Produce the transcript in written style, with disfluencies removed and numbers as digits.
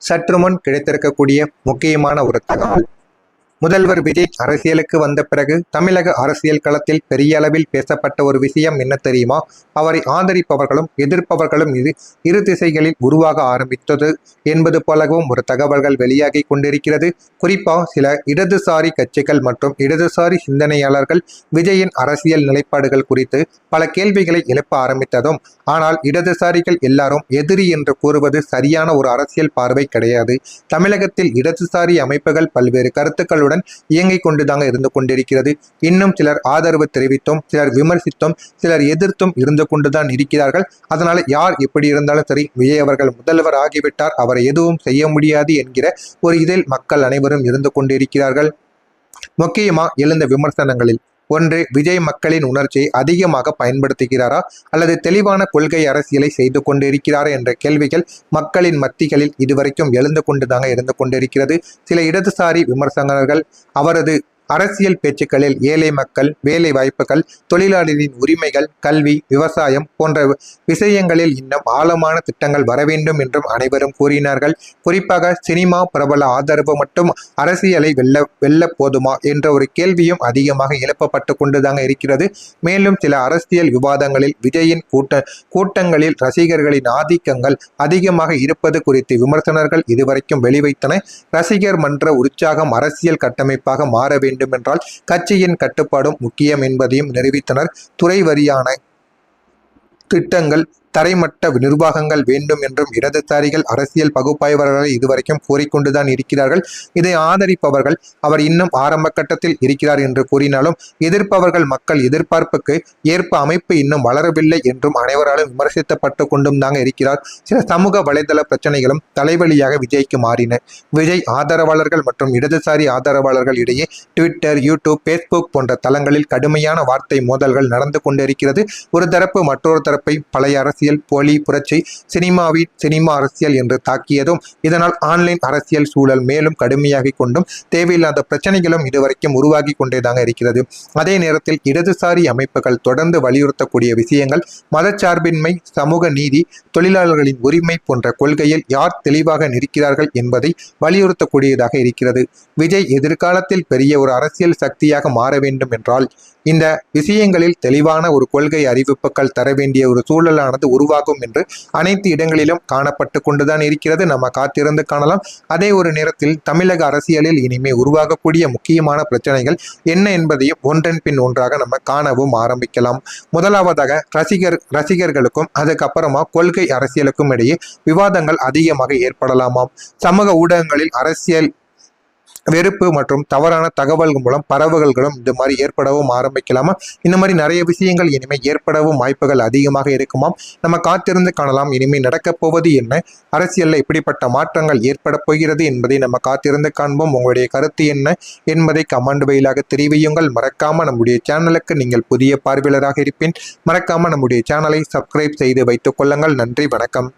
சற்று முன் கிடைத்திருக்கக்கூடிய முக்கியமான ஒரு தகவல். முதல்வர் விஜய் அரசியலுக்கு வந்த பிறகு தமிழக அரசியல் களத்தில் பெரிய அளவில் பேசப்பட்ட ஒரு விஷயம் என்ன தெரியுமா? அவரை ஆதரிப்பவர்களும் எதிர்ப்பவர்களும் இரு திசைகளில் உருவாக ஆரம்பித்தது என்பது போலவும் ஒரு தகவல்கள் வெளியாகி கொண்டிருக்கிறது. குறிப்பாக சில இடதுசாரி கட்சிகள் மற்றும் இடதுசாரி சிந்தனையாளர்கள் விஜயின் அரசியல் நிலைப்பாடுகள் குறித்து பல கேள்விகளை எழுப்ப ஆரம்பித்ததும், ஆனால் இடதுசாரிகள் எல்லாரும் எதிரி என்று கூறுவது சரியான ஒரு அரசியல் பார்வை கிடையாது. தமிழகத்தில் இடதுசாரி அமைப்புகள் பல்வேறு கருத்துக்களுடன் இயங்கிக் கொண்டுதாங்க இருந்து கொண்டிருக்கிறது. இன்னும் சிலர் ஆதரவு தெரிவித்தும், சிலர் விமர்சித்தும், சிலர் எதிர்த்தும் இருந்து கொண்டுதான் இருக்கிறார்கள். அதனால யார் எப்படி இருந்தாலும் சரி, விஜய் அவர்கள் முதல்வர் ஆகிவிட்டார், அவரை எதுவும் செய்ய முடியாது என்கிற ஒரு இதில் மக்கள் அனைவரும் இருந்து கொண்டிருக்கிறார்கள். முக்கியமா எழுந்த விமர்சனங்களில் ஒன்று, விஜய் மக்களின் உணர்ச்சியை அதிகமாக பயன்படுத்துகிறாரா அல்லது தெளிவான கொள்கை அரசியலை செய்து கொண்டிருக்கிறாரா என்ற கேள்விகள் மக்களின் மத்திகளில் இதுவரைக்கும் எழுந்து கொண்டுதாங்க இருந்து கொண்டிருக்கிறது. சில இடதுசாரி விமர்சகர்கள் அவரது அரசியல் பேச்சுக்களில் ஏழை மக்கள், வேலை வாய்ப்புகள், தொழிலாளர்களின் உரிமைகள், கல்வி, விவசாயம் போன்ற விஷயங்களில் இன்னும் ஆழமான திட்டங்கள் வர வேண்டும் என்றும் அனைவரும் கூறினார்கள். குறிப்பாக சினிமா பிரபல ஆதரவு மட்டும் அரசியலை வெல்ல போதுமா என்ற ஒரு கேள்வியும் அதிகமாக எழுப்பப்பட்டு கொண்டுதாங்க இருக்கிறது. மேலும் சில அரசியல் விவாதங்களில் விஜயின் கூட்டங்களில் ரசிகர்களின் ஆதிக்கங்கள் அதிகமாக இருப்பது குறித்து விமர்சனர்கள் இதுவரைக்கும் வெளிவைத்தன. ரசிகர் மன்ற உற்சாகம் அரசியல் கட்டமைப்பாக மாற வேண்டும் என்றால் கட்சியின் கட்டுப்பாடும் முக்கியம் என்பதையும் நிரூபித்தனர். துறை வாரியான திட்டங்கள், தரைமட்ட நிர்வாகங்கள் வேண்டும் என்றும் இடதுசாரிகள் அரசியல் பகுப்பாய்வாளர்கள் இதுவரைக்கும் கூறிக்கொண்டுதான் இருக்கிறார்கள். இதை ஆதரிப்பவர்கள் அவர் இன்னும் ஆரம்ப கட்டத்தில் இருக்கிறார் என்று கூறினாலும், எதிர்ப்பவர்கள் மக்கள் எதிர்பார்ப்புக்கு ஏற்ப அமைப்பு இன்னும் வளரவில்லை என்றும் அனைவராலும் விமர்சிக்கப்பட்டு கொண்டும் தாங்க இருக்கிறார். சில சமூக வலைதள பிரச்சனைகளும் தலைவலியாக விஜய்க்கு மாறின. விஜய் ஆதரவாளர்கள் மற்றும் இடதுசாரி ஆதரவாளர்கள் இடையே ட்விட்டர், யூடியூப், பேஸ்புக் போன்ற தளங்களில் கடுமையான வார்த்தை மோதல்கள் நடந்து கொண்டிருக்கிறது. ஒரு தரப்பு மற்றொரு தரப்பை பழைய அரசியல், போலி, புரட்சி, சினிமா அரசியல் என்று தாக்கியதும், இதனால் ஆன்லைன் அரசியல் சூழல் மேலும் கடுமையாகிக் கொண்டும் தேவையில்லாத பிரச்சனைகளும் இதுவரைக்கும் உருவாகி கொண்டேதாங்க இருக்கிறது. அதே நேரத்தில் இடதுசாரி அமைப்புகள் தொடர்ந்து வலியுறுத்தக்கூடிய விஷயங்கள் மதச்சார்பின்மை, சமூக நீதி, தொழிலாளர்களின் உரிமை போன்ற கொள்கையில் யார் தெளிவாக நிற்கிறார்கள் என்பதை வலியுறுத்தக்கூடியதாக இருக்கிறது. விஜய் எதிர்காலத்தில் பெரிய ஒரு அரசியல் சக்தியாக மாற வேண்டும் என்றால் இந்த விஷயங்களில் தெளிவான ஒரு கொள்கை அறிவிப்புகள் தர வேண்டிய ஒரு சூழலானது உருவாகும் என்று அனைத்து இடங்களிலும் காணப்பட்டு கொண்டுதான் இருக்கிறது. நம்ம காத்திருந்து காணலாம். அதே ஒரு நேரத்தில் தமிழக அரசியலில் இனிமே உருவாகக்கூடிய முக்கியமான பிரச்சனைகள் என்ன என்பதையும் ஒன்றன் பின் ஒன்றாக நம்ம காணவும் ஆரம்பிக்கலாம். முதலாவதாக ரசிகர்களுக்கும் அதுக்கப்புறமா கொள்கை அரசியலுக்கும் இடையே விவாதங்கள் அதிகமாக ஏற்படலாமாம். சமூக ஊடகங்களில் அரசியல் வெறுப்பு மற்றும் தவறான தகவல்கள் மூலம் பரவல்களும் இந்த மாதிரி ஏற்படவும் ஆரம்பிக்கலாமா. இந்த மாதிரி நிறைய விஷயங்கள் இனிமேல் ஏற்படவும் வாய்ப்புகள் அதிகமாக இருக்குமாம். நம்ம காத்திருந்து காணலாம். இனிமேல் நடக்கப் போவது என்ன, அரசியலில் இப்படிப்பட்ட மாற்றங்கள் ஏற்பட போகிறது என்பதை நம்ம காத்திருந்து காண்போம். உங்களுடைய கருத்து என்ன என்பதை கமெண்ட் வழியாக தெரிவியுங்கள். மறக்காம நம்முடைய சேனலுக்கு நீங்கள் புதிய பார்வையாளராக இருப்பின் மறக்காம நம்முடைய சேனலை சப்ஸ்கிரைப் செய்து வைத்துக் கொள்ளுங்கள். நன்றி, வணக்கம்.